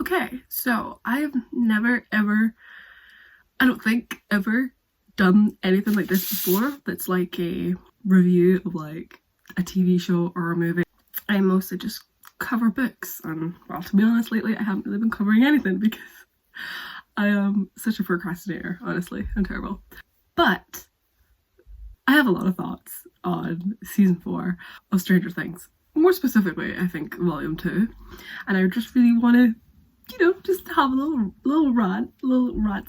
Okay, so I've never ever, I don't think ever done anything like this before that's like a review of like a TV show or a movie. I mostly just cover books, and well, to be honest, lately I haven't really been covering anything because I am such a procrastinator. Honestly, I'm terrible. But I have a lot of thoughts on season 4 of Stranger Things. More specifically, I think volume 2, and I just really want to, just have a little rant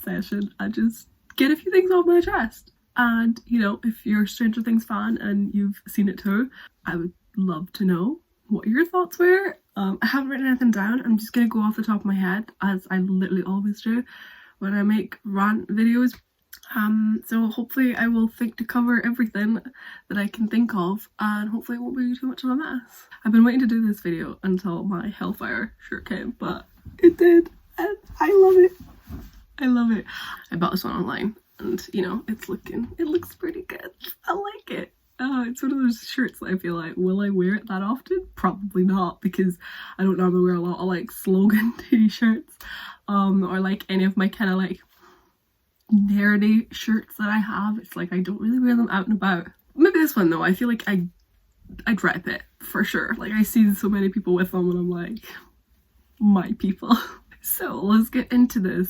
session and just get a few things off my chest. And if you're a Stranger Things fan and you've seen it too, I would love to know what your thoughts were. I haven't written anything down. I'm just gonna go off the top of my head, as I literally always do when I make rant videos. So hopefully I will think to cover everything that I can think of, and hopefully it won't be too much of a mess. I've been waiting to do this video until my Hellfire shirt came, but it did, and I love it. I love it. I bought this one online, and it looks pretty good. I like it. It's one of those shirts that I feel like, will I wear it that often? Probably not, because I don't normally wear a lot of like slogan t-shirts, or like any of my kind of like nerdy shirts that I have. It's like I don't really wear them out and about. Maybe this one though, I feel like I'd rep it for sure. Like I see so many people with them and I'm like, my people. So let's get into this.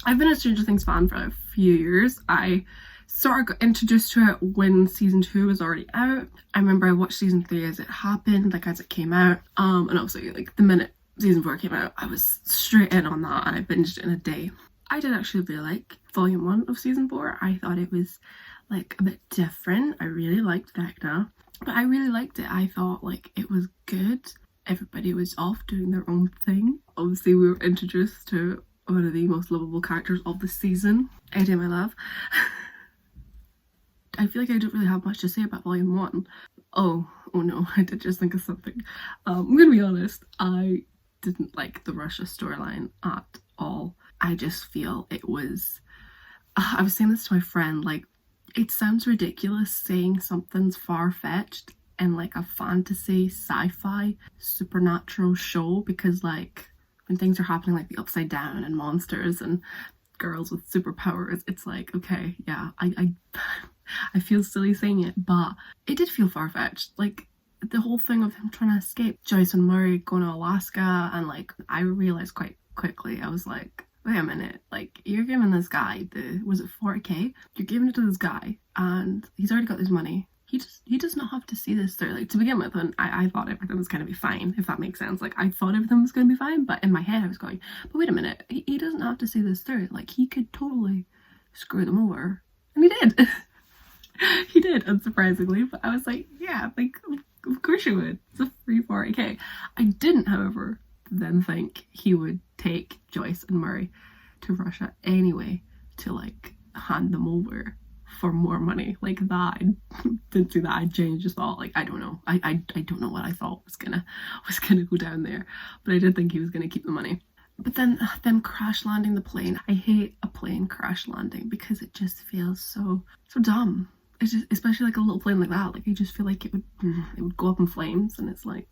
I've been a Stranger Things fan for a few years. I sort of got introduced to it when season 2 was already out. I remember I watched season 3 as it happened, like as it came out. And obviously like the minute season 4 came out, I was straight in on that and I binged it in a day. I did actually really like volume 1 of season 4. I thought it was like a bit different. I really liked Vecna, but I really liked it. I thought like it was good. Everybody was off doing their own thing. Obviously we were introduced to one of the most lovable characters of the season, Eddie, my love. I feel like I don't really have much to say about volume 1. Oh no, I did just think of something. I'm gonna be honest, I didn't like the Russia storyline at all. I just feel it was, I was saying this to my friend, like, it sounds ridiculous saying something's far-fetched in like a fantasy, sci-fi, supernatural show, because like when things are happening like the Upside Down and monsters and girls with superpowers, it's like, okay, yeah, I feel silly saying it, but it did feel far-fetched. Like the whole thing of him trying to escape, Joyce and Murray going to Alaska, and like I realized quite quickly, I was like, wait a minute, like you're giving this guy was it 40k? You're giving it to this guy and he's already got his money. He does not have to see this through. Like to begin with, when I thought everything was going to be fine, if that makes sense. Like I thought everything was going to be fine, but in my head I was going, but wait a minute, he doesn't have to see this through. Like he could totally screw them over. And he did. He did, unsurprisingly. But I was like, yeah, like of course you would. It's a free 40k. I didn't, however, then think he would take Joyce and Murray to Russia anyway to like hand them over for more money. Like that, I didn't see that. I genuinely just thought, like, I don't know. I don't know what I thought was gonna go down there, but I did think he was gonna keep the money. But then them crash landing the plane. I hate a plane crash landing because it just feels so dumb. It's just, especially like a little plane like that. Like you just feel like it would go up in flames, and it's like,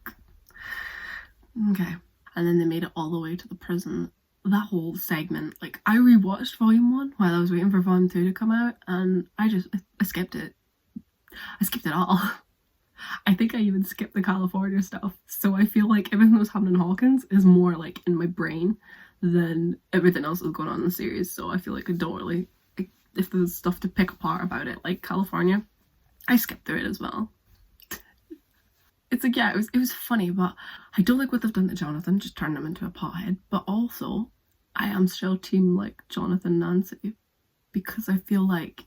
okay. And then they made it all the way to the prison. That whole segment, like I rewatched volume 1 while I was waiting for volume 2 to come out, and I skipped it. I skipped it all. I think I even skipped the California stuff. So I feel like everything that was happening in Hawkins is more like in my brain than everything else that's going on in the series. So I feel like I don't really, if there's stuff to pick apart about it, like California, I skipped through it as well. It's like, yeah, it was funny, but I don't like what they've done to Jonathan, just turned him into a pothead. But also, I am still team like Jonathan Nancy, because I feel like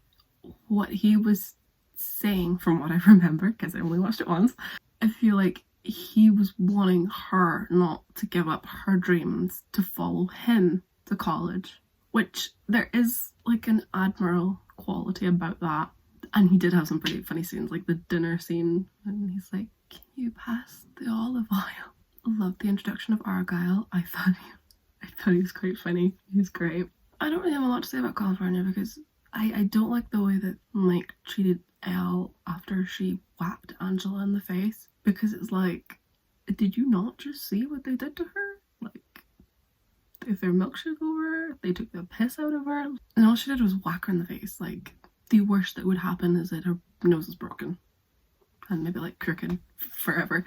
what he was saying, from what I remember, because I only watched it once, I feel like he was wanting her not to give up her dreams to follow him to college, which there is like an admirable quality about that. And he did have some pretty funny scenes, like the dinner scene, and he's like, can you pass the olive oil? I loved the introduction of Argyle. I thought he was quite funny. He's great. I don't really have a lot to say about California because I don't like the way that Mike treated Elle after she whacked Angela in the face, because it's like, did you not just see what they did to her? Like, They threw milkshake over her, they took the piss out of her, and all she did was whack her in the face. Like, the worst that would happen is that her nose is broken and maybe like crooked forever.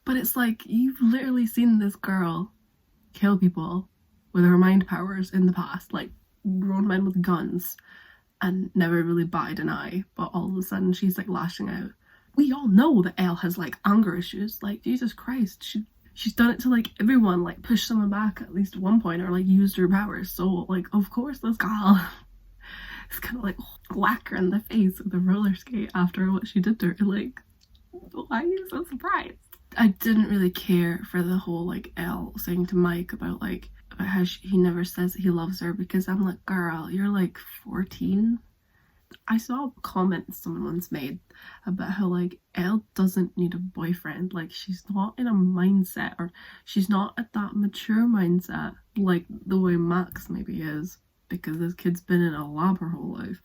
But it's like, you've literally seen this girl kill people with her mind powers in the past, like grown men with guns, and never really batted an eye, but all of a sudden she's like lashing out. We all know that Elle has like anger issues. Like, Jesus Christ, she's done it to like everyone, like pushed someone back at least one point or like used her powers. So like, of course this girl is gonna like whack her in the face with a roller skate after what she did to her. Like, why are you so surprised? I didn't really care for the whole like Elle saying to Mike about how he never says that he loves her, because I'm like, girl, you're like 14. I saw a comment someone once made about how like Elle doesn't need a boyfriend. Like, she's not in a mindset, or she's not at that mature mindset like the way Max maybe is, because this kid's been in a lab her whole life.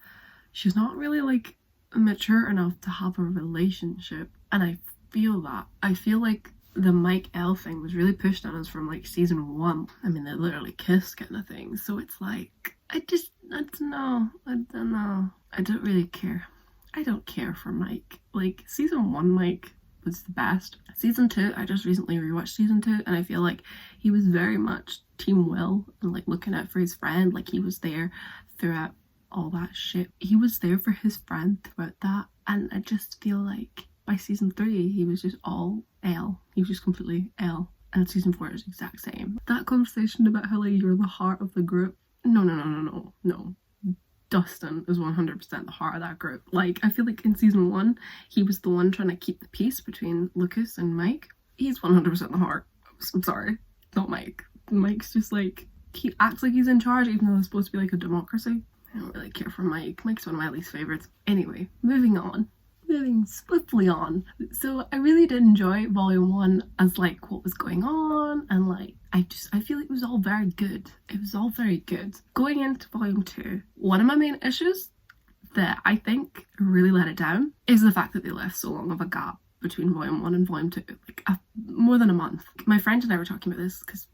She's not really like mature enough to have a relationship, and I feel that. I feel like the Mike Elle thing was really pushed on us from like season 1. I mean, they literally kissed kind of thing. So it's like, I don't know. I don't really care. I don't care for Mike. Like, season 1 Mike was the best. Season 2, I just recently rewatched season 2, and I feel like he was very much Team Will and like looking out for his friend. Like, he was there throughout all that shit. He was there for his friend throughout that, and I just feel like by season 3 he was just all Elle. He was just completely Elle. And season 4 is the exact same. That conversation about how like you're the heart of the group. No. Dustin is 100% the heart of that group. Like, I feel like in season 1 he was the one trying to keep the peace between Lucas and Mike. He's 100% the heart. I'm sorry, not Mike. Mike's just like, he acts like he's in charge even though it's supposed to be like a democracy. I don't really care for Mike. Mike's one of my least favorites. Anyway, moving swiftly on. So I really did enjoy volume 1 as like what was going on, and like I feel like it was all very good. It was all very good. Going into volume 2, one of my main issues that I think really let it down is the fact that they left so long of a gap between volume 1 and volume 2, like more than a month. My friend and I were talking about this because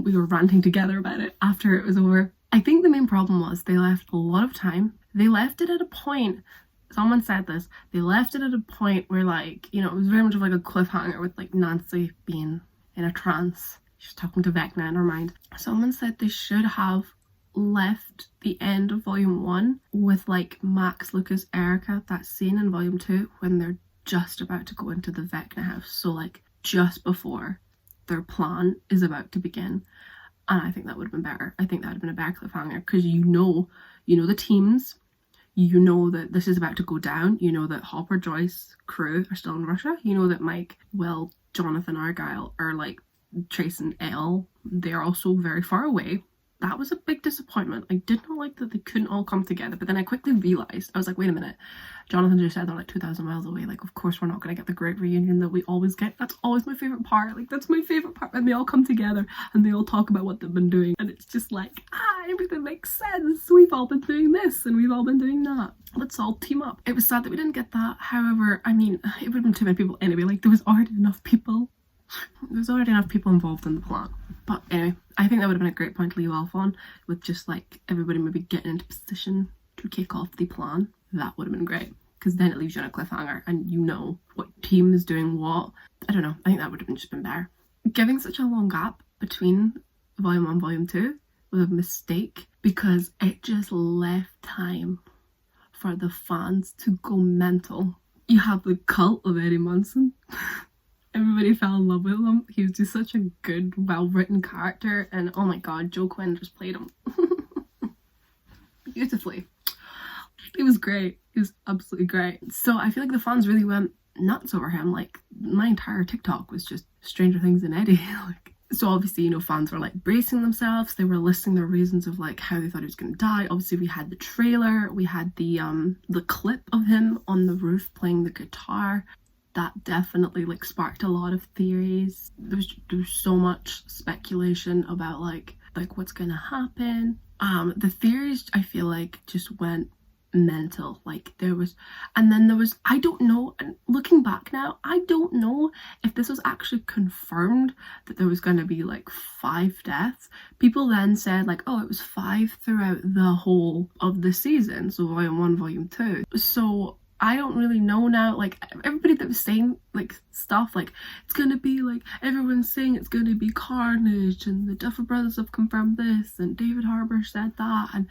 we were ranting together about it after it was over. I think the main problem was they left a lot of time. They left it at a point, someone said this, they left it at a point where like, you know, it was very much of like a cliffhanger with like Nancy being in a trance. She's talking to Vecna in her mind. Someone said they should have left the end of volume 1 with like Max, Lucas, Erica, that scene in volume 2 when they're just about to go into the Vecna house. So like just before their plan is about to begin. And I think that would have been better. I think that would have been a better cliffhanger, because you know the teams. You know that this is about to go down. You know that Hopper, Joyce, crew are still in Russia. You know that Mike, Will, Jonathan, Argyle are like Trace and Elle. They're also very far away. That was a big disappointment. I did not like that they couldn't all come together, but then I quickly realised, I was like, wait a minute, Jonathan just said they're like 2,000 miles away. Like, of course we're not going to get the great reunion that we always get. That's always my favourite part. Like, that's my favourite part when they all come together and they all talk about what they've been doing. And it's just like, everything makes sense. We've all been doing this and we've all been doing that. Let's all team up. It was sad that we didn't get that. However, I mean, it would have been too many people anyway. Like, there was already enough people. There's already enough people involved in the plot. But anyway, I think that would have been a great point to leave off on, with just like everybody maybe getting into position to kick off the plan. That would have been great, because then it leaves you on a cliffhanger and you know what team is doing what. I don't know, I think that would have just been better. Giving such a long gap between volume 1 and volume 2 was a mistake, because it just left time for the fans to go mental. You have the cult of Eddie Munson. Everybody fell in love with him. He was just such a good, well-written character, and oh my god, Joe Quinn just played him beautifully. It was great. It was absolutely great. So I feel like the fans really went nuts over him. Like, my entire TikTok was just Stranger Things and Eddie. Like, so obviously, you know, fans were like bracing themselves. They were listing their reasons of like how they thought he was going to die. Obviously, we had the trailer. We had the clip of him on the roof playing the guitar. That definitely like sparked a lot of theories. There's so much speculation about like what's gonna happen. The theories, I feel like, just went mental. Like there was, and then there was, I don't know, and looking back now, I don't know if this was actually confirmed that there was going to be like 5 deaths. People then said like, oh, it was 5 throughout the whole of the season, so volume 1, volume 2. So I don't really know now. Like everybody that was saying like stuff like it's gonna be like, everyone's saying it's gonna be carnage, and the Duffer Brothers have confirmed this, and David Harbour said that, and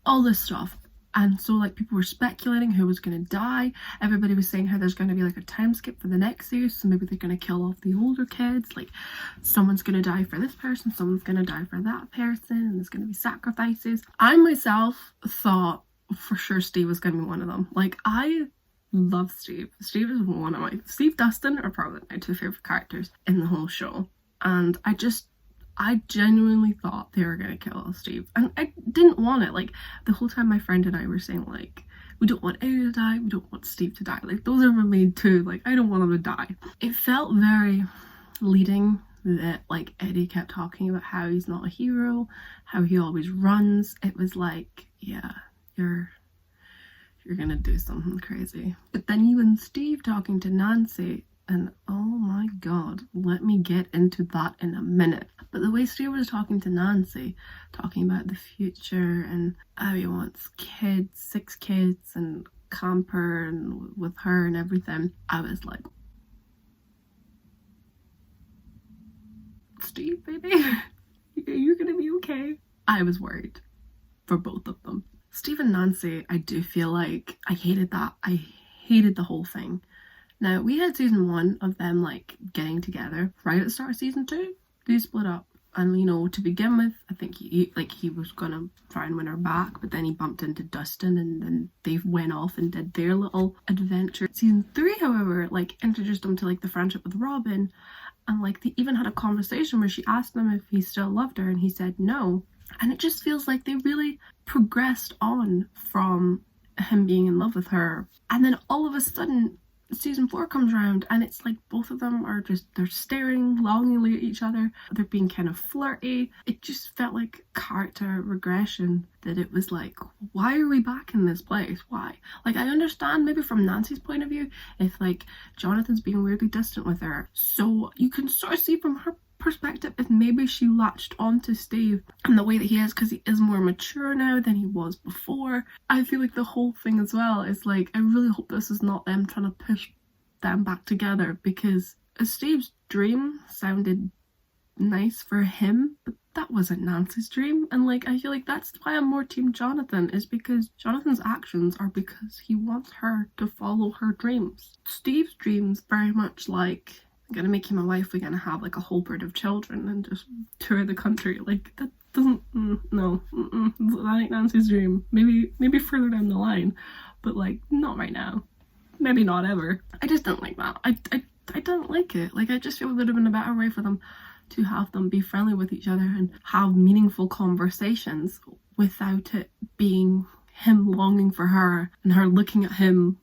all this stuff. And so like people were speculating who was going to die. Everybody was saying how there's going to be like a time skip for the next series, so maybe they're going to kill off the older kids, like someone's going to die for this person, someone's going to die for that person, and there's going to be sacrifices. I myself thought for sure Steve was going to be one of them. Like I love Steve. Steve is one of my, Steve, Dustin are probably my 2 favorite characters in the whole show, and I genuinely thought they were going to kill Steve. And I didn't want it. Like, the whole time my friend and I were saying, like, we don't want Eddie to die, we don't want Steve to die. Like, those are my main 2. Like, I don't want them to die. It felt very leading that, like, Eddie kept talking about how he's not a hero, how he always runs. It was like, yeah, you're going to do something crazy. But then you and Steve talking to Nancy, and oh my god, let me get into that in a minute. But the way Steve was talking to Nancy, talking about the future and how he wants kids, 6 kids, and camper and with her and everything, I was like, Steve, baby, you're gonna be okay. I was worried for both of them. Steve and Nancy, I do feel like I hated that. I hated the whole thing. Now, we had season 1 of them, like, getting together. Right at the start of season 2, they split up. And, you know, to begin with, I think he was gonna try and win her back, but then he bumped into Dustin, and then they went off and did their little adventure. Season 3, however, like, introduced them to, like, the friendship with Robin, and, like, they even had a conversation where she asked him if he still loved her, and he said no. And it just feels like they really progressed on from him being in love with her. And then all of a sudden, season 4 comes around, and it's like both of them are just, they're staring longingly at each other, they're being kind of flirty. It just felt like character regression, that it was like, why are we back in this place? Why? Like, I understand maybe from Nancy's point of view, if like Jonathan's being weirdly distant with her, so you can sort of see from her perspective if maybe she latched onto Steve and the way that he is because he is more mature now than he was before. I feel like the whole thing as well is like, I really hope this is not them trying to push them back together, because Steve's dream sounded nice for him, but that wasn't Nancy's dream. And like, I feel like that's why I'm more team Jonathan, is because Jonathan's actions are because he wants her to follow her dreams. Steve's dreams very much like, I'm gonna make you my wife, we're gonna have like a whole bird of children and just tour the country. Like, that doesn't, no, that ain't Nancy's dream. Maybe further down the line, but like, not right now. Maybe not ever. I just don't like that. I don't like it. Like, I just feel it would have been a better way for them to have them be friendly with each other and have meaningful conversations without it being him longing for her and her looking at him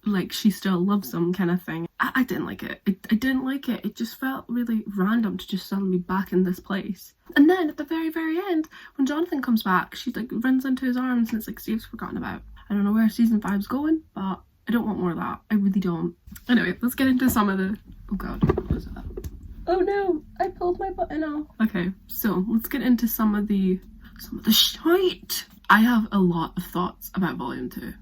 like she still loves him kind of thing. I didn't like it. I didn't like it. It just felt really random to just suddenly be back in this place. And then at the very, very end, when Jonathan comes back, she like runs into his arms and it's like Steve's forgotten about. I don't know where season 5's going, but I don't want more of that. I really don't. Anyway, let's get into some of the... Oh god, what was that? Oh no, I pulled my button off. Okay, so let's get into some of the shite. I have a lot of thoughts about volume 2.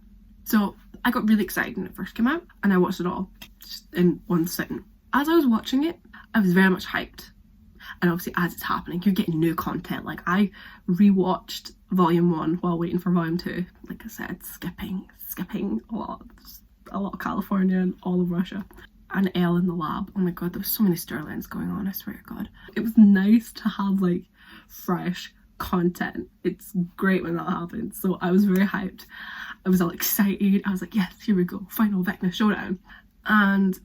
So I got really excited when it first came out, and I watched it all just in one sitting. As I was watching it, I was very much hyped. And obviously as it's happening, you're getting new content. Like, I rewatched volume 1 while waiting for volume 2. Like I said, skipping a lot of California and all of Russia. And Elle in the lab. Oh my god, there was so many storylines going on, I swear to god. It was nice to have like fresh content. It's great when that happens. So I was very hyped. I was all excited. I was like, yes, here we go, final Vecna showdown. And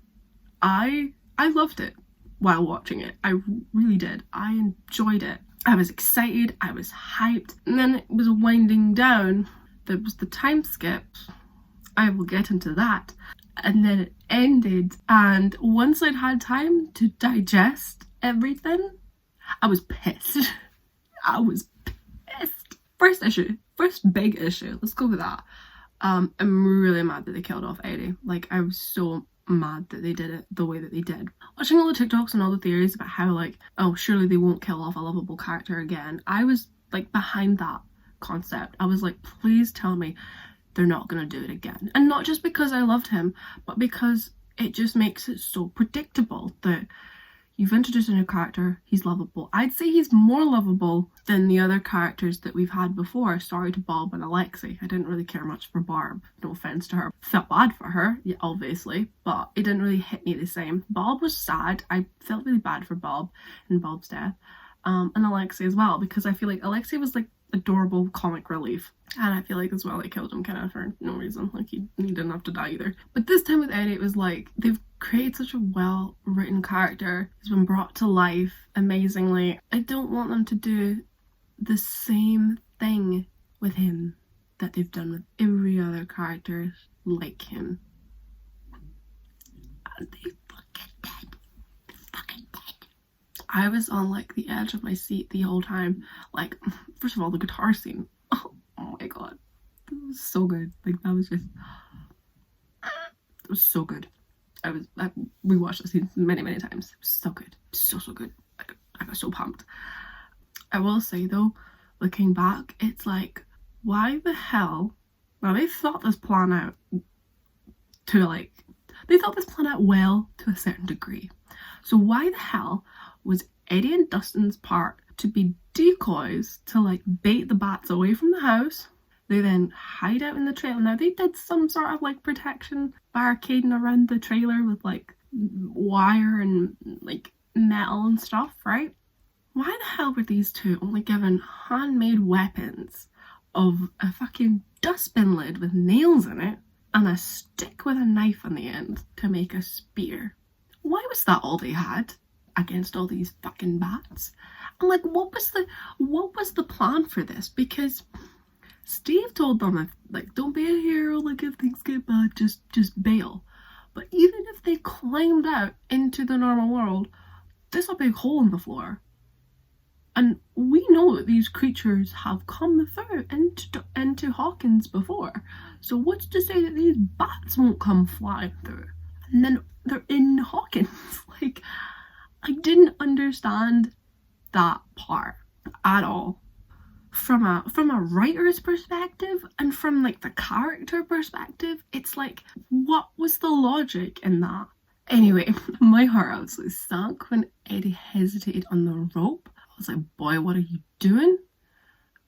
I loved it while watching it. I really did. I enjoyed it. I was excited. I was hyped. And then it was winding down. There was the time skip. I will get into that. And then it ended. And once I'd had time to digest everything, I was pissed. I was pissed. First big issue. Let's go with that. I'm really mad that they killed off Eddie. Like, I was so mad that they did it the way that they did. Watching all the TikToks and all the theories about how, like, oh, surely they won't kill off a lovable character again, I was like behind that concept. I was like, please tell me they're not gonna do it again. And not just because I loved him, but because it just makes it so predictable that you've introduced a new character, he's lovable. I'd say he's more lovable than the other characters that we've had before. Sorry to Bob and Alexei. I didn't really care much for Barb. No offense to her. Felt bad for her, yeah, obviously, but it didn't really hit me the same. Bob was sad. I felt really bad for Bob and Bob's death. And Alexei as well, because I feel like Alexei was like adorable comic relief. And I feel like as well they killed him kind of for no reason. Like he didn't have to die either. But this time with Eddie, it was like they've created such a well written character. He's been brought to life amazingly. I don't want them to do the same thing with him that they've done with every other character like him. And they fucking dead. Fucking dead. I was on like the edge of my seat the whole time. Like, first of all, the guitar scene. Oh my god, it was so good. Like, that was just, it was so good. I rewatched the scene many times. It was so good, so good. I got so pumped. I will say though, looking back, it's like, why the hell? Now they thought this plan out well to a certain degree. So why the hell was Eddie and Dustin's part to be decoys to like bait the bats away from the house? They then hide out in the trailer. Now they did some sort of like protection barricading around the trailer with like wire and like metal and stuff, right? Why the hell were these two only given handmade weapons of a fucking dustbin lid with nails in it and a stick with a knife on the end to make a spear? Why was that all they had against all these fucking bats? And like, what was the plan for this? Because Steve told them, if, like, don't be a hero, like, if things get bad, just bail. But even if they climbed out into the normal world, there's a big hole in the floor. And we know that these creatures have come through into Hawkins before. So what's to say that these bats won't come flying through? And then they're in Hawkins. Like, I didn't understand that part at all. From a writer's perspective and from like the character perspective, it's like, what was the logic in that? Anyway, my heart absolutely sunk when Eddie hesitated on the rope. I was like, boy, what are you doing?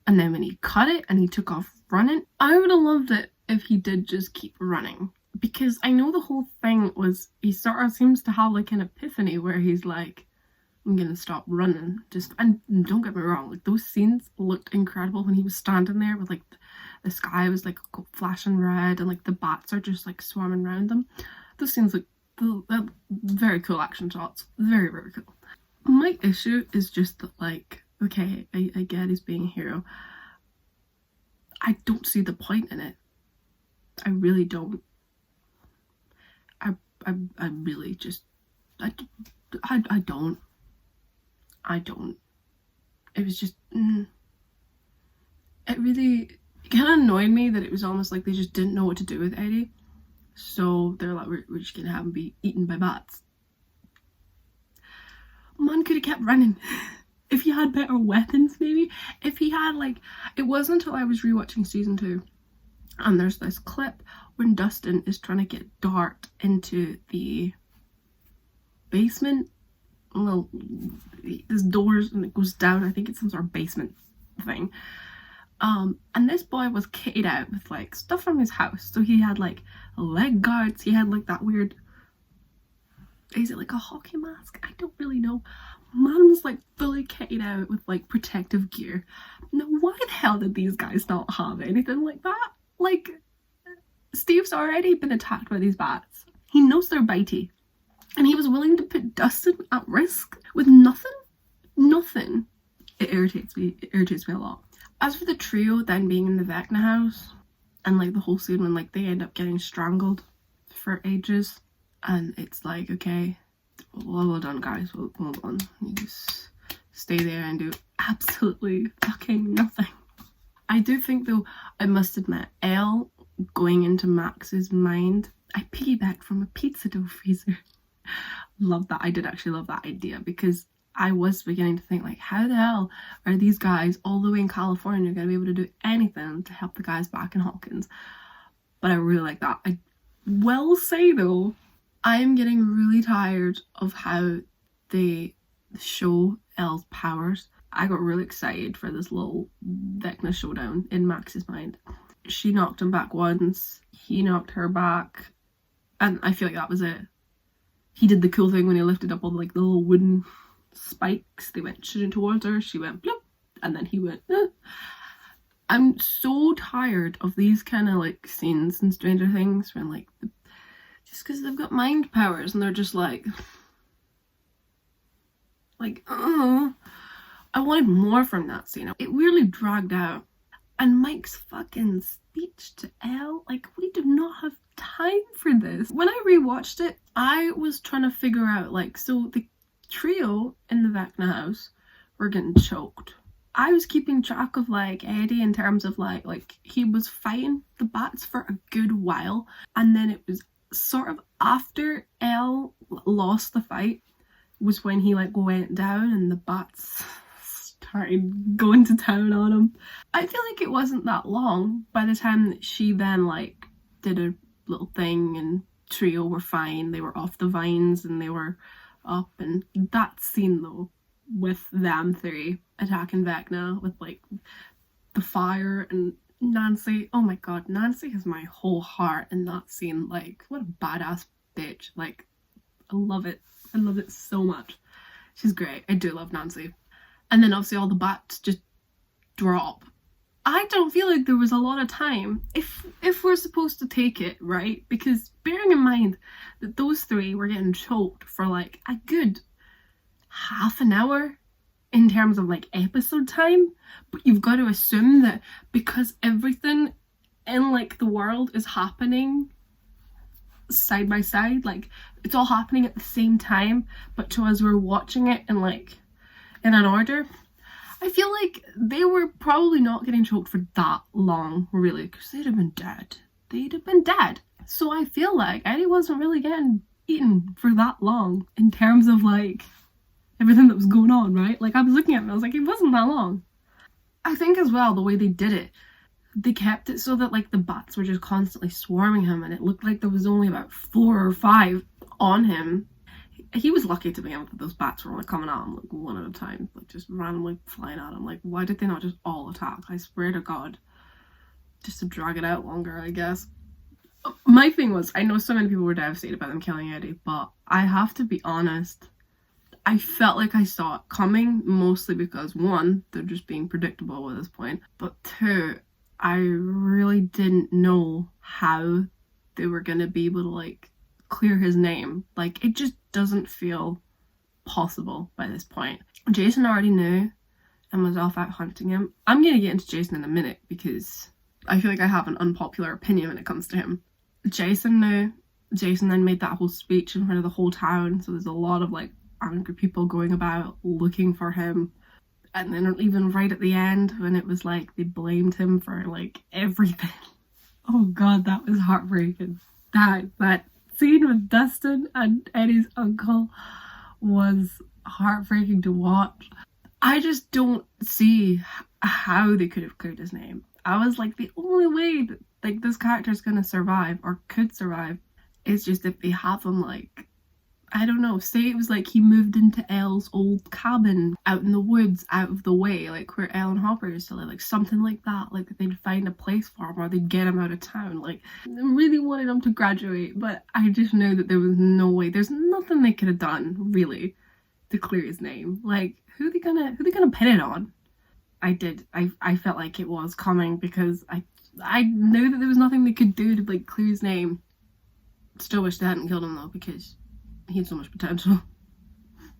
And then when he cut it and he took off running, I would have loved it if he did just keep running. Because I know the whole thing was, he sort of seems to have like an epiphany where he's like, I'm gonna stop running. And don't get me wrong, like those scenes looked incredible when he was standing there with like the sky was like flashing red and like the bats are just like swarming around them. Those scenes look very cool action shots. Very cool. My issue is just that, like, okay, I get he's being a hero. I don't see the point in it. I really don't. I really just, I don't. It was just, it really kind of annoyed me that it was almost like they just didn't know what to do with Eddie. So they're like, we're just gonna have him be eaten by bats. Man could have kept running. If he had better weapons, maybe. If he had, like, it wasn't until I was rewatching season 2 and there's this clip when Dustin is trying to get Dart into the basement. Well, there's doors and it goes down. I think it's some sort of basement thing. And this boy was kitted out with like stuff from his house. So he had like leg guards. He had like that weird, is it like a hockey mask? I don't really know. Man was like fully kitted out with like protective gear. Now, why the hell did these guys not have anything like that? Like, Steve's already been attacked by these bats. He knows they're bitey. And he was willing to put Dustin at risk with nothing? Nothing. It irritates me. It irritates me a lot. As for the trio then being in the Vecna house, and like the whole scene when like they end up getting strangled for ages, and it's like, okay, well done guys, well done. You just stay there and do absolutely fucking nothing. I do think though, I must admit, Elle going into Max's mind. I piggybacked from a pizza dough freezer. Love that. I did actually love that idea, because I was beginning to think, like, how the hell are these guys all the way in California going to be able to do anything to help the guys back in Hawkins? But I really like that. I will say, though, I am getting really tired of how they show Elle's powers. I got really excited for this little Vecna showdown in Max's mind. She knocked him back once, he knocked her back, and I feel like that was it. He did the cool thing when he lifted up all the, like, the little wooden spikes. They went shooting towards her, she went bloop, and then he went I'm so tired of these kind of, like, scenes in Stranger Things when, like, just because they've got mind powers and they're just like, I wanted more from that scene. It really dragged out. And Mike's fucking speech to Elle, like, we do not have time for this. When I rewatched it, I was trying to figure out, like, so the trio in the Vecna house were getting choked. I was keeping track of, like, Eddie in terms of, like he was fighting the bats for a good while, and then it was sort of after Elle lost the fight was when he, like, went down and the bats started going to town on him. I feel like it wasn't that long by the time that she then, like, did a little thing and trio were fine. They were off the vines and they were up, and that scene, though, with them three attacking Vecna with, like, the fire and Nancy. Oh my god, Nancy has my whole heart in that scene. Like, what a badass bitch. Like, I love it. I love it so much. She's great. I do love Nancy. And then obviously all the bats just drop. I don't feel like there was a lot of time, if we're supposed to take it, right? Because bearing in mind that those three were getting choked for, like, a good half an hour in terms of, like, episode time, but you've got to assume that because everything in, like, the world is happening side by side, like, it's all happening at the same time, but to us we're watching it in, like, in an order. I feel like they were probably not getting choked for that long, really, because they'd have been dead. They'd have been dead. So I feel like Eddie wasn't really getting eaten for that long in terms of, like, everything that was going on, right? Like, I was looking at him and I was like, it wasn't that long. I think as well, the way they did it, they kept it so that, like, the bats were just constantly swarming him, and it looked like there was only about 4 or 5 on him. He was lucky to begin with that those bats were only coming at him, like, one at a time, like, just randomly flying at him. Like, why did they not just all attack? I swear to God. Just to drag it out longer, I guess. My thing was, I know so many people were devastated by them killing Eddie, but I have to be honest, I felt like I saw it coming, mostly because, one, they're just being predictable at this point, but two, I really didn't know how they were going to be able to, like, clear his name. Like, it just doesn't feel possible by this point. Jason already knew and was off out hunting him. I'm going to get into Jason in a minute because I feel like I have an unpopular opinion when it comes to him. Jason knew. Jason then made that whole speech in front of the whole town, so there's a lot of, like, angry people going about looking for him. And then even right at the end when it was like they blamed him for, like, everything. Oh god, that was heartbreaking. That scene with Dustin and Eddie's uncle was heartbreaking to watch. I just don't see how they could have cleared his name. I was like, the only way that, like, this character's gonna survive or could survive is just if they have him, like, I don't know, say it was like he moved into Elle's old cabin out in the woods, out of the way, like where Elle and Hopper used to live, like something like that. Like they'd find a place for him or they'd get him out of town. Like, I really wanted him to graduate, but I just know that there was no way, there's nothing they could have done really to clear his name. Like, who they gonna pin it on? I felt like it was coming because I knew that there was nothing they could do to, like, clear his name. Still wish they hadn't killed him though, because he had so much potential.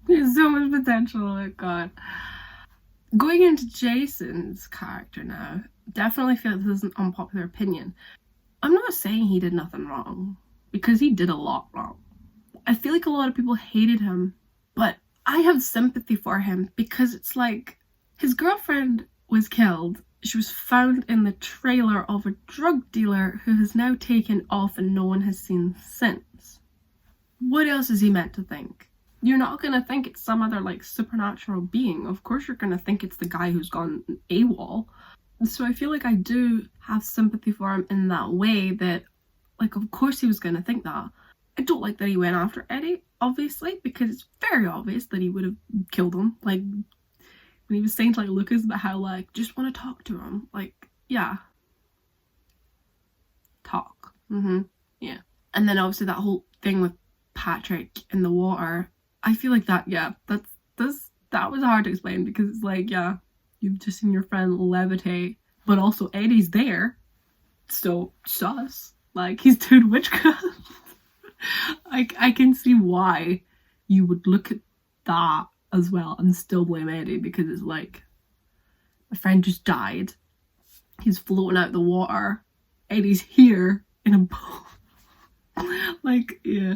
He has so much potential, oh my god. Going into Jason's character now, definitely feel like this is an unpopular opinion. I'm not saying he did nothing wrong, because he did a lot wrong. I feel like a lot of people hated him, but I have sympathy for him because it's like, his girlfriend was killed. She was found in the trailer of a drug dealer who has now taken off and no one has seen since. What else is he meant to think? You're not gonna think it's some other like supernatural being. Of course you're gonna think it's the guy who's gone AWOL. So I feel like I do have sympathy for him in that way, that like of course he was gonna think that. I don't like that he went after Eddie, obviously, because it's very obvious that he would have killed him. Like when he was saying to like Lucas about how like just want to talk to him. Like, yeah. Talk. Yeah. And then obviously that whole thing with Patrick in the water, I feel like that, yeah, that was hard to explain, because it's like, yeah, you've just seen your friend levitate, but also Eddie's there, so sus. Like, he's doing witchcraft. I can see why you would look at that as well and still blame Eddie, because it's like, my friend just died, he's floating out the water, Eddie's here in a boat. Like, yeah.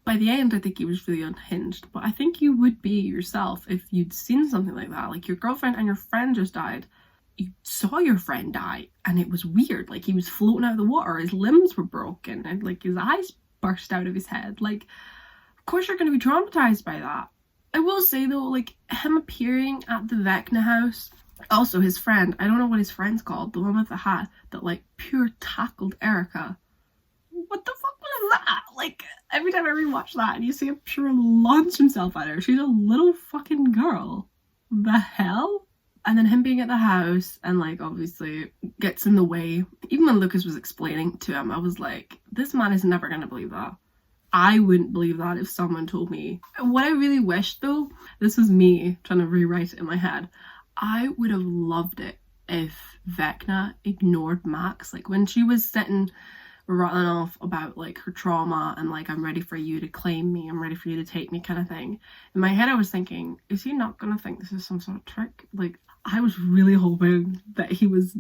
By the end, I think he was really unhinged, but I think you would be yourself if you'd seen something like that. Like, your girlfriend and your friend just died. You saw your friend die, and it was weird. Like, he was floating out of the water, his limbs were broken, and like his eyes burst out of his head. Like, of course you're going to be traumatized by that. I will say though, like, him appearing at the Vecna house, also his friend, I don't know what his friend's called, the one with the hat that like pure tackled Erica. What the fuck was that? Like, every time I rewatch that and you see him pure launch himself at her, she's a little fucking girl. The hell? And then him being at the house and like obviously gets in the way. Even when Lucas was explaining to him, I was like, this man is never gonna believe that. I wouldn't believe that if someone told me. What I really wish though, this was me trying to rewrite it in my head, I would have loved it if Vecna ignored Max. Like when she was sitting rattling off about like her trauma and like, I'm ready for you to claim me, I'm ready for you to take me kind of thing. In my head I was thinking, is he not gonna think this is some sort of trick? Like, I was really hoping that he was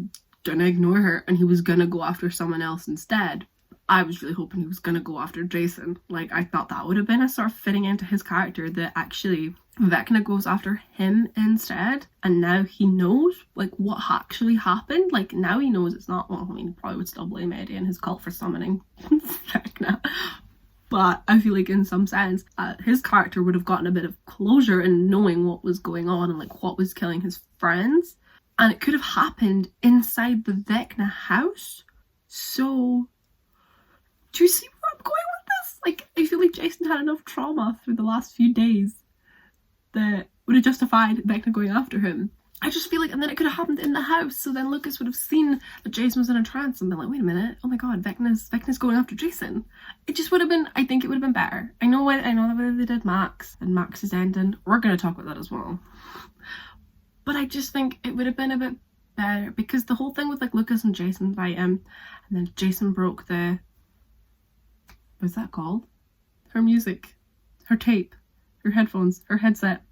gonna ignore her and he was gonna go after someone else instead. I was really hoping he was gonna go after Jason. Like, I thought that would have been a sort of fitting into his character, that actually Vecna goes after him instead, and now he knows like what actually happened. Like, now he knows it's not, well, I mean, he probably would still blame Eddie and his cult for summoning Vecna, but I feel like in some sense his character would have gotten a bit of closure in knowing what was going on and like what was killing his friends, and it could have happened inside the Vecna house. So do you see where I'm going with this? Like, I feel like Jason had enough trauma through the last few days that would have justified Vecna going after him. I just feel like, and then it could have happened in the house, so then Lucas would have seen that Jason was in a trance and been like, wait a minute, oh my god, Vecna's going after Jason. It just would have been, I think it would have been better. I know that they did Max, and Max's ending, we're going to talk about that as well. But I just think it would have been a bit better, because the whole thing with like Lucas and Jason fighting, and then Jason broke the, what's that called? Her music, her tape, her headphones, her headset.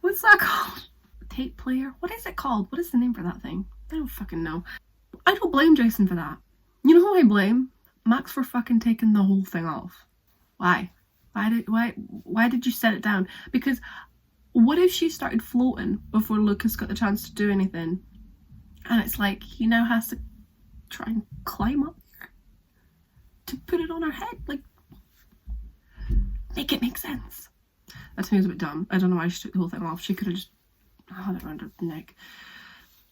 What's that called? Tape player? What is it called? What is the name for that thing? I don't fucking know. I don't blame Jason for that. You know who I blame? Max for fucking taking the whole thing off. Why? Why did you set it down? Because what if she started floating before Lucas got the chance to do anything? And it's like he now has to try and climb up there to put it on her head. Like, make it make sense. That to me was a bit dumb. I don't know why she took the whole thing off. She could have just had it around her neck.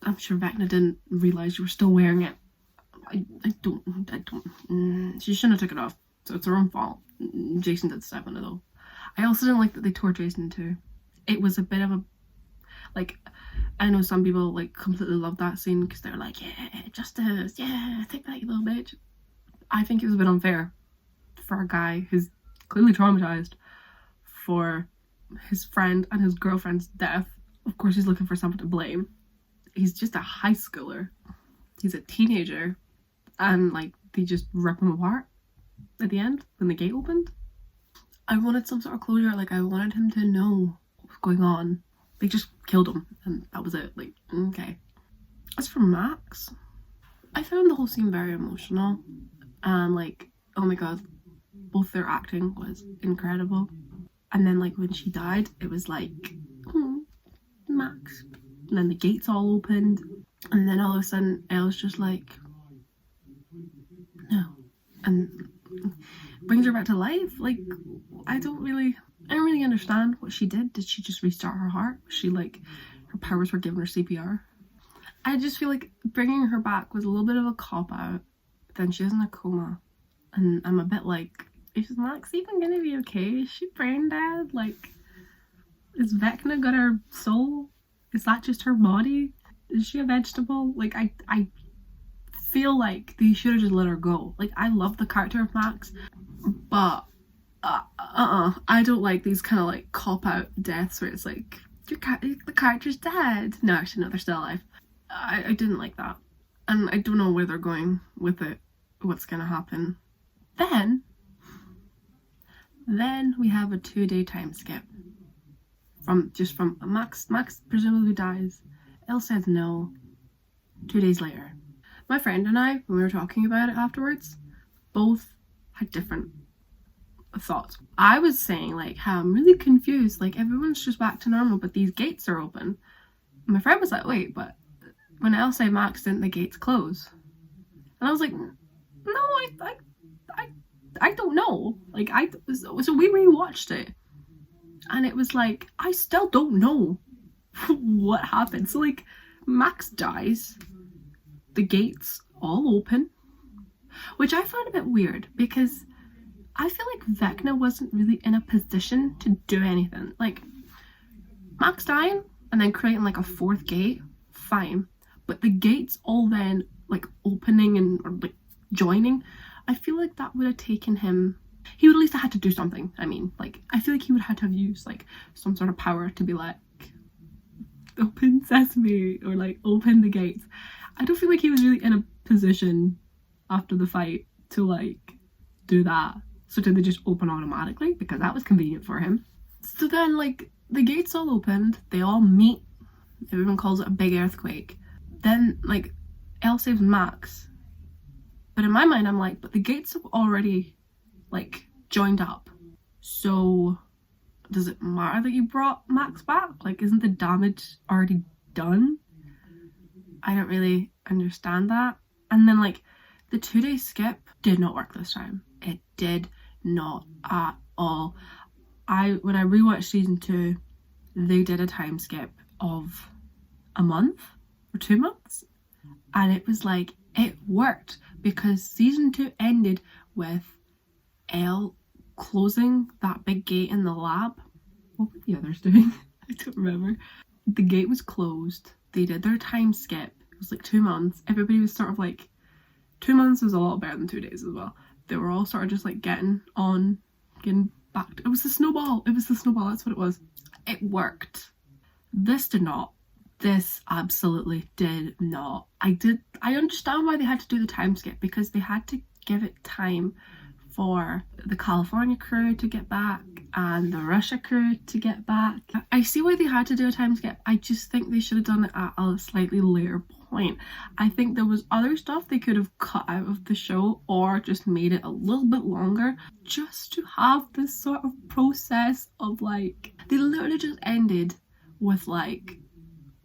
I'm sure Vecna didn't realise you were still wearing it. I don't. She shouldn't have took it off. So it's her own fault. Jason did step on it though. I also didn't like that they tore Jason too. It was a bit of a, like, I know some people like completely love that scene because they're like, yeah, justice, yeah, take that, you little bitch. I think it was a bit unfair for a guy who's clearly traumatized for his friend and his girlfriend's death. Of course he's looking for someone to blame. He's just a high schooler. He's a teenager. And like, they just rip him apart at the end when the gate opened. I wanted some sort of closure. Like, I wanted him to know what was going on. They just killed him and that was it. Like, okay. As for Max, I found the whole scene very emotional. And like, oh my god, both their acting was incredible. And then like when she died, it was like, Max. And then the gates all opened. And then all of a sudden, Elle's just like, no. And brings her back to life. Like, I don't really understand what she did. Did she just restart her heart? Was she like, her powers were giving her CPR? I just feel like bringing her back was a little bit of a cop-out. But then she was in a coma. And I'm a bit like, is Max even gonna be okay? Is she brain dead? Like, is Vecna got her soul? Is that just her body? Is she a vegetable? Like, I feel like they should have just let her go. Like, I love the character of Max, but I don't like these kind of like cop-out deaths where it's like, the character's dead. No, actually, no, they're still alive. I didn't like that. And I don't know where they're going with it, what's gonna happen. Then we have a 2-day time skip. From Max presumably dies. Elle says no. 2 days later. My friend and I, when we were talking about it afterwards, both had different thoughts. I was saying like how I'm really confused, like everyone's just back to normal but these gates are open. My friend was like, wait, but when Elle said Max, didn't the gates close? And I was like, no, I don't know. Like, so we rewatched it and it was like, I still don't know what happened. So like, Max dies, the gates all open, which I found a bit weird because I feel like Vecna wasn't really in a position to do anything. Like, Max dying and then creating like a 4th gate, fine, but the gates all then like opening and or like joining, I feel like that would have taken him, he would at least have had to do something. I mean, like, I feel like he would have had to have used like some sort of power to be like, open sesame, or like open the gates. I don't feel like he was really in a position after the fight to like do that. So did they just open automatically because that was convenient for him? So then like the gates all opened, they all meet, everyone calls it a big earthquake. Then like Elle saves Max, but in my mind I'm like, but the gates have already like joined up, so does it matter that you brought Max back? Like, isn't the damage already done? I don't really understand that. And then like the 2-day skip did not work this time. It did not at all. When I rewatched season 2, they did a time skip of a month or 2 months, and it was like, it worked because season 2 ended with Elle closing that big gate in the lab. What were the others doing? I don't remember. The gate was closed. They did their time skip. It was like 2 months. Everybody was sort of like, 2 months was a lot better than 2 days as well. They were all sort of just like getting back. It was the snowball. That's what it was. It worked. This did not. This absolutely did not. I understand why they had to do the time skip, because they had to give it time for the California crew to get back and the Russia crew to get back. I see why they had to do a time skip. I just think they should have done it at a slightly later point. I think there was other stuff they could have cut out of the show or just made it a little bit longer, just to have this sort of process of like, they literally just ended with like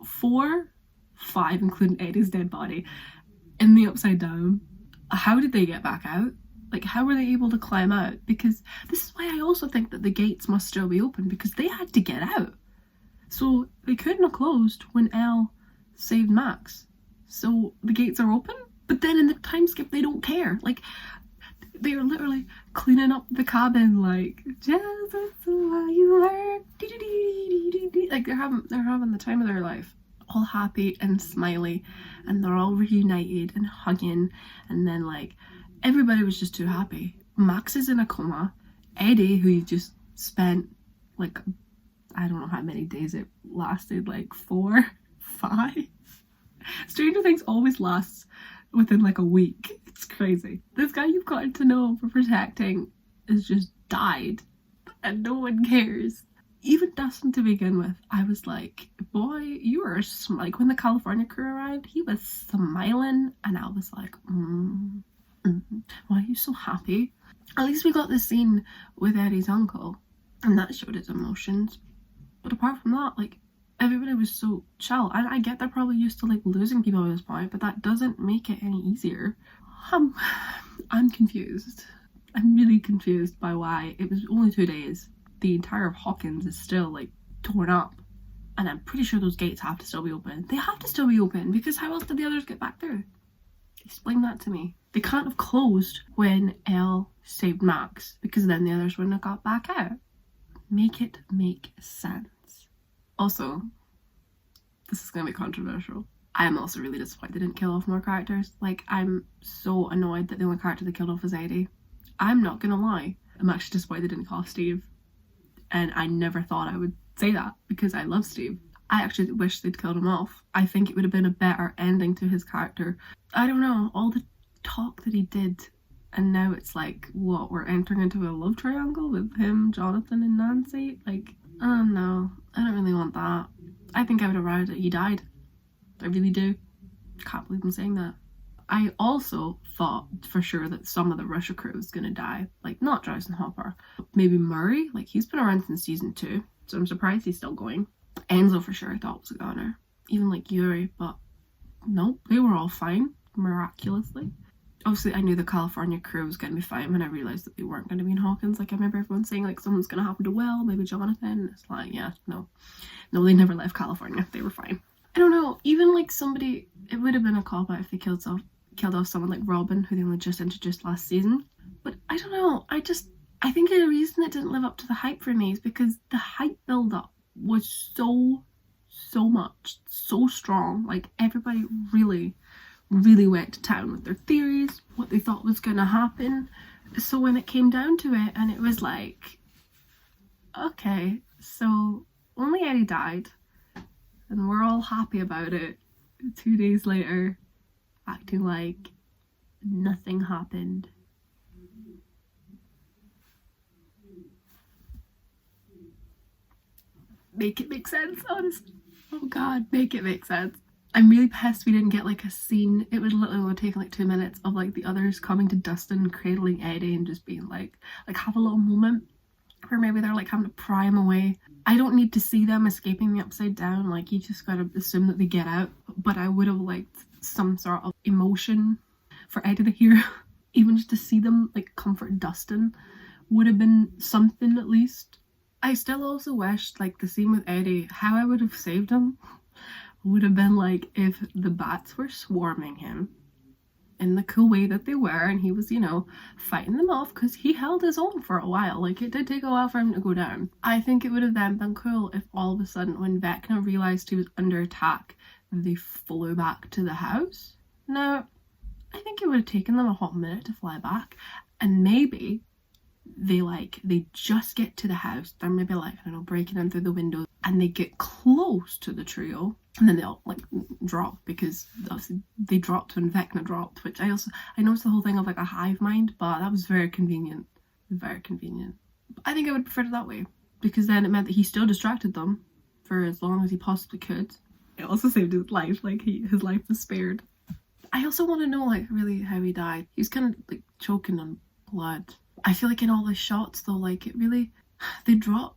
4, 5, including Eddie's dead body, in the Upside Down. How did they get back out? Like, how were they able to climb out? Because this is why I also think that the gates must still be open, because they had to get out. So they couldn't have closed when Elle saved Max. So the gates are open, but then in the time skip they don't care. Like, they are literally cleaning up the cabin, like, just why you were. Like, they're having the time of their life. All happy and smiley, and they're all reunited and hugging, and then like, everybody was just too happy. Max is in a coma. Eddie, who just spent like, I don't know how many days it lasted, like 4, 5. Stranger Things always lasts within like a week. It's crazy. This guy you've gotten to know for protecting has just died and no one cares. Even Dustin to begin with, I was like, boy, you are like, when the California crew arrived, he was smiling and I was like, why are you so happy? At least we got this scene with Eddie's uncle and that showed his emotions. But apart from that, like, everybody was so chill. And I get they're probably used to like losing people at this point, but that doesn't make it any easier. I'm confused. I'm really confused by why it was only 2 days. The entire of Hawkins is still like torn up. And I'm pretty sure those gates have to still be open. They have to still be open because how else did the others get back through? Explain that to me. They can't have closed when Elle saved Max because then the others wouldn't have got back out. Make it make sense. Also, this is going to be controversial. I am also really disappointed they didn't kill off more characters. Like, I'm so annoyed that the only character they killed off was Eddie. I'm not gonna lie. I'm actually disappointed they didn't kill off Steve. And I never thought I would say that because I love Steve. I actually wish they'd killed him off. I think it would have been a better ending to his character. I don't know, all the talk that he did, and now it's like, what, we're entering into a love triangle with him, Jonathan, and Nancy? Like, no, I don't really want that. I think I would have rather that he died. I really do. Can't believe I'm saying that. I also thought for sure that some of the Russia crew was gonna die. Like, not Joyce and Hopper. Maybe Murray? Like, he's been around since season 2, so I'm surprised he's still going. Enzo for sure I thought was a goner. Even like Yuri, but nope, they were all fine, miraculously. Obviously, I knew the California crew was going to be fine when I realised that they weren't going to be in Hawkins. Like, I remember everyone saying, like, something's going to happen to Will, maybe Jonathan. It's like, yeah, no. No, they never left California. They were fine. I don't know, even, like, somebody... It would have been a cop-out if they killed off someone like Robin, who they only just introduced last season. But I don't know, I think the reason it didn't live up to the hype for me is because the hype build-up was so much, so strong. Like, everybody really went to town with their theories, what they thought was going to happen. So when it came down to it, and it was like, okay, so only Eddie died, and we're all happy about it. 2 days later, acting like nothing happened. Make it make sense, honestly. Oh god, make it make sense. I'm really pissed we didn't get like a scene. It would literally take like 2 minutes of like the others coming to Dustin, cradling Eddie, and just being like have a little moment where maybe they're like having to pry him away. I don't need to see them escaping the upside down. Like, you just gotta assume that they get out. But I would have liked some sort of emotion for Eddie to hear. Even just to see them like comfort Dustin would have been something at least. I still also wished, like, the scene with Eddie, how I would have saved him would have been like if the bats were swarming him in the cool way that they were, and he was, you know, fighting them off, because he held his own for a while. Like, it did take a while for him to go down. I think it would have then been cool if all of a sudden, when Vecna realised he was under attack, they flew back to the house. Now, I think it would have taken them a hot minute to fly back, and maybe they just get to the house. They're maybe like, I don't know, breaking in through the windows, and they get close to the trio, and then they all like drop, because obviously they dropped when Vecna dropped, which I noticed the whole thing of like a hive mind, but that was very convenient. Very convenient. I think I would prefer it that way, because then it meant that he still distracted them for as long as he possibly could. It also saved his life, like his life was spared. I also want to know like really how he died. He was kind of like choking on blood. I feel like in all the shots though, like it really, they drop,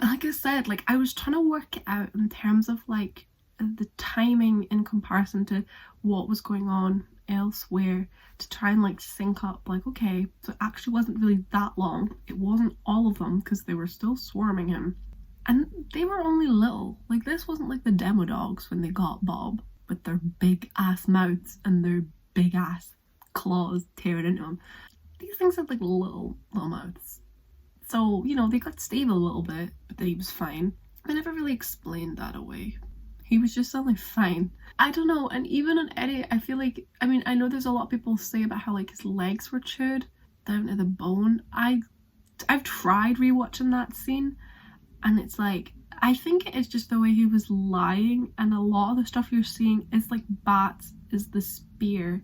like I said, like I was trying to work it out in terms of like the timing in comparison to what was going on elsewhere, to try and like sync up, like, okay, so it actually wasn't really that long. It wasn't all of them, because they were still swarming him. And they were only little. Like, this wasn't like the demo dogs when they got Bob with their big ass mouths and their big ass claws tearing into him. These things had like little mouths. So, you know, they got Steve a little bit, but then he was fine. They never really explained that away. He was just suddenly fine. I don't know, and even on Eddie, I feel like, I mean, I know there's a lot of people say about how like his legs were chewed down to the bone. I've tried rewatching that scene, and it's like, I think it is just the way he was lying, and a lot of the stuff you're seeing is like bats, is the spear.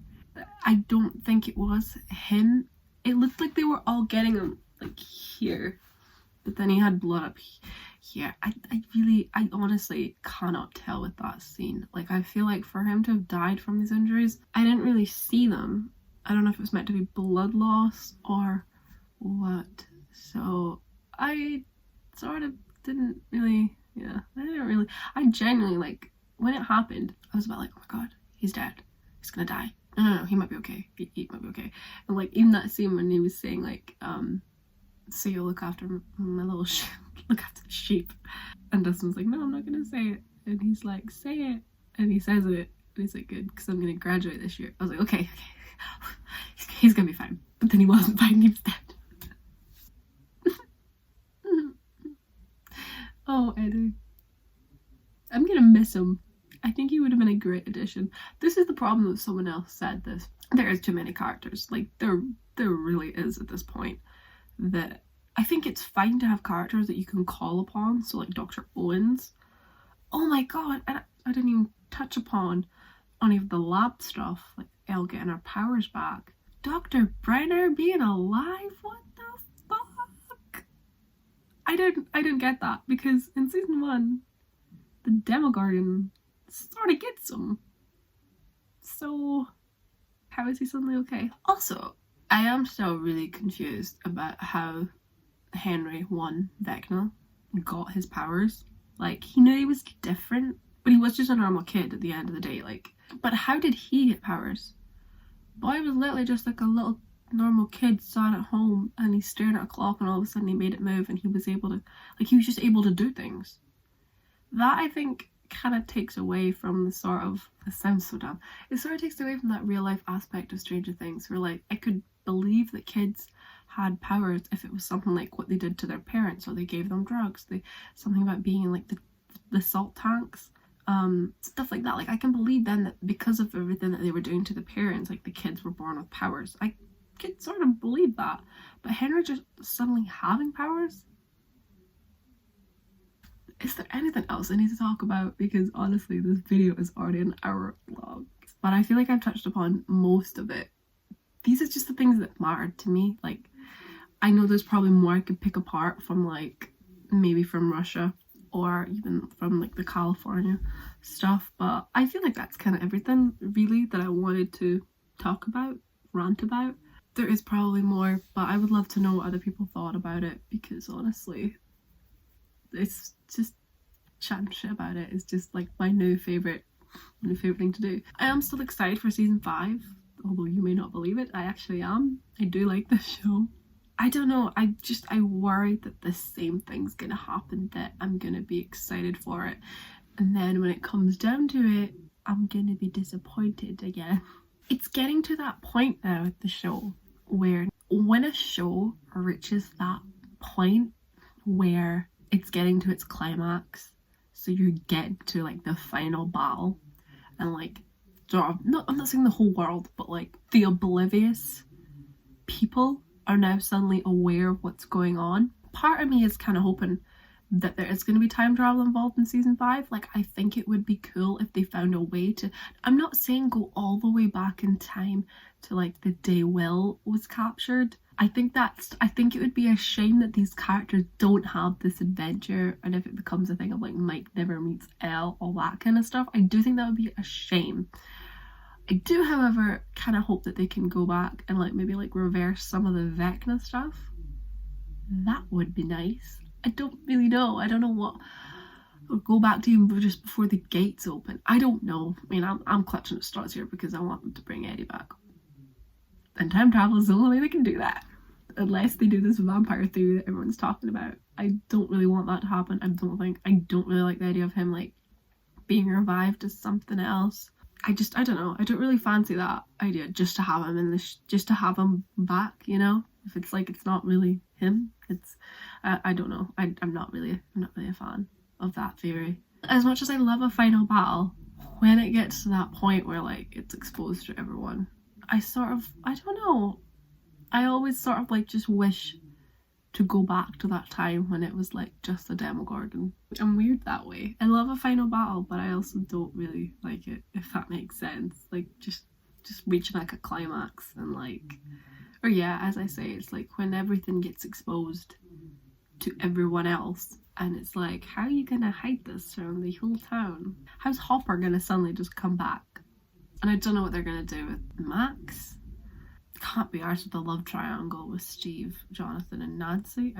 I don't think it was him. It looked like they were all getting him like here, but then he had blood up here. I honestly cannot tell with that scene. Like, I feel like for him to have died from these injuries, I didn't really see them. I don't know if it was meant to be blood loss or what. So I sort of didn't really Yeah, I genuinely, like, when it happened, I was about like, oh my god, he's dead. He's gonna die. No, he might be okay. He might be okay. And like, even that scene when he was saying like, so you'll look after my little look after the sheep. And Dustin's like, no, I'm not gonna say it. And he's like, say it. And he says it. And he's like, good, because I'm gonna graduate this year. I was like, okay. He's gonna be fine. But then he wasn't fine, he was dead. Oh, Eddie. I'm gonna miss him. I think he would have been a great addition. This is the problem that someone else said this. There is too many characters. Like, there really is at this point. That I think it's fine to have characters that you can call upon. So like Dr. Owens. Oh my god, and I didn't even touch upon any of the lab stuff, like Elle getting her powers back. Dr. Brenner being alive? What the fuck? I didn't get that, because in season 1, the Demogorgon sort of gets him. So how is he suddenly okay? Also, I am still really confused about how Henry won Vecna and got his powers. Like, he knew he was different, but he was just a normal kid at the end of the day. Like, but how did he get powers? Boy was literally just like a little normal kid sat at home and he stared at a clock and all of a sudden he made it move and he was able to, like, he was just able to do things. That, I think, kind of takes away from the sort of, it sounds so dumb, it sort of takes away from that real life aspect of Stranger Things where, like, I could believe that kids had powers if it was something like what they did to their parents, or they gave them drugs, something about being in like the salt tanks, stuff like that. Like, I can believe then that because of everything that they were doing to the parents, like, the kids were born with powers. I could sort of believe that. But Henry just suddenly having powers? Is there anything else I need to talk about? Because honestly, this video is already an hour long. But I feel like I've touched upon most of it. These are just the things that mattered to me. Like, I know there's probably more I could pick apart from, like, maybe from Russia or even from like the California stuff, but I feel like that's kind of everything really that I wanted to talk about, rant about. There is probably more, but I would love to know what other people thought about it, because honestly, it's just chatting shit about it is just like my new favorite thing to do. I am still excited for season 5, although you may not believe it, I actually am. I do like this show. I don't know, I worry that the same thing's gonna happen, that I'm gonna be excited for it, and then when it comes down to it, I'm gonna be disappointed again. It's getting to that point now with the show where when a show reaches that point where it's getting to its climax, so you get to like the final battle, and like, I'm not saying the whole world, but like the oblivious people are now suddenly aware of what's going on. Part of me is kind of hoping that there is going to be time travel involved in season 5. Like, I think it would be cool if they found a way to, I'm not saying go all the way back in time to like the day Will was captured. I think it would be a shame that these characters don't have this adventure, and if it becomes a thing of like Mike never meets Elle, all that kind of stuff, I do think that would be a shame. I do, however, kind of hope that they can go back and like maybe like reverse some of the Vecna stuff. That would be nice. I don't really know. I don't know what. Or go back to even just before the gates open. I don't know. I mean, I'm clutching at straws here because I want them to bring Eddie back. And time travel is the only way they can do that. Unless they do this vampire theory that everyone's talking about. I don't really want that to happen. I don't really like the idea of him like being revived as something else. I don't know. I don't really fancy that idea, just to have him in this, just to have him back, you know? If it's like, it's not really him, it's, I don't know. I'm not really a fan of that theory. As much as I love a final battle, when it gets to that point where like it's exposed to everyone, I don't know. I always sort of like just wish to go back to that time when it was like just the Demogorgon. I'm weird that way. I love a final battle, but I also don't really like it, if that makes sense. Like just reaching like a climax and like, or yeah, as I say, it's like when everything gets exposed to everyone else and it's like, how are you gonna hide this from the whole town? How's Hopper gonna suddenly just come back? And I don't know what they're gonna do with Max. Can't be arsed with the love triangle with Steve, Jonathan and Nancy.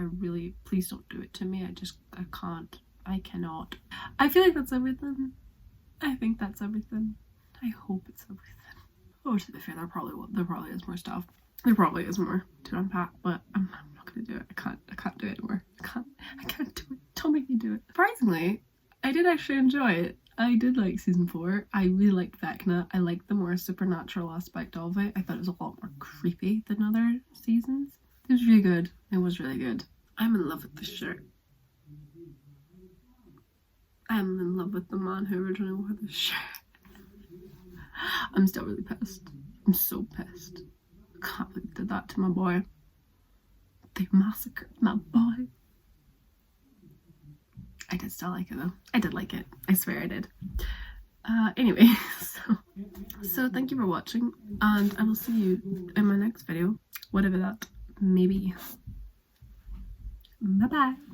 Please don't do it to me. I can't I cannot. I feel like that's everything. I think that's everything. I hope it's everything. Oh, to be fair, there probably is more stuff. There probably is more to unpack, but I'm not gonna do it. I can't do it anymore. I can't do it. Don't make me do it. Surprisingly, I did actually enjoy it. I did like season 4. I really liked Vecna. I liked the more supernatural aspect of it. I thought it was a lot more creepy than other seasons. It was really good. It was really good. I'm in love with the shirt. I'm in love with the man who originally wore the shirt. I'm still really pissed. I'm so pissed. I can't believe they did that to my boy. They massacred my boy. I did still like it though. I did like it. I swear I did. Anyway, so thank you for watching, and I will see you in my next video, whatever that may be. Bye bye.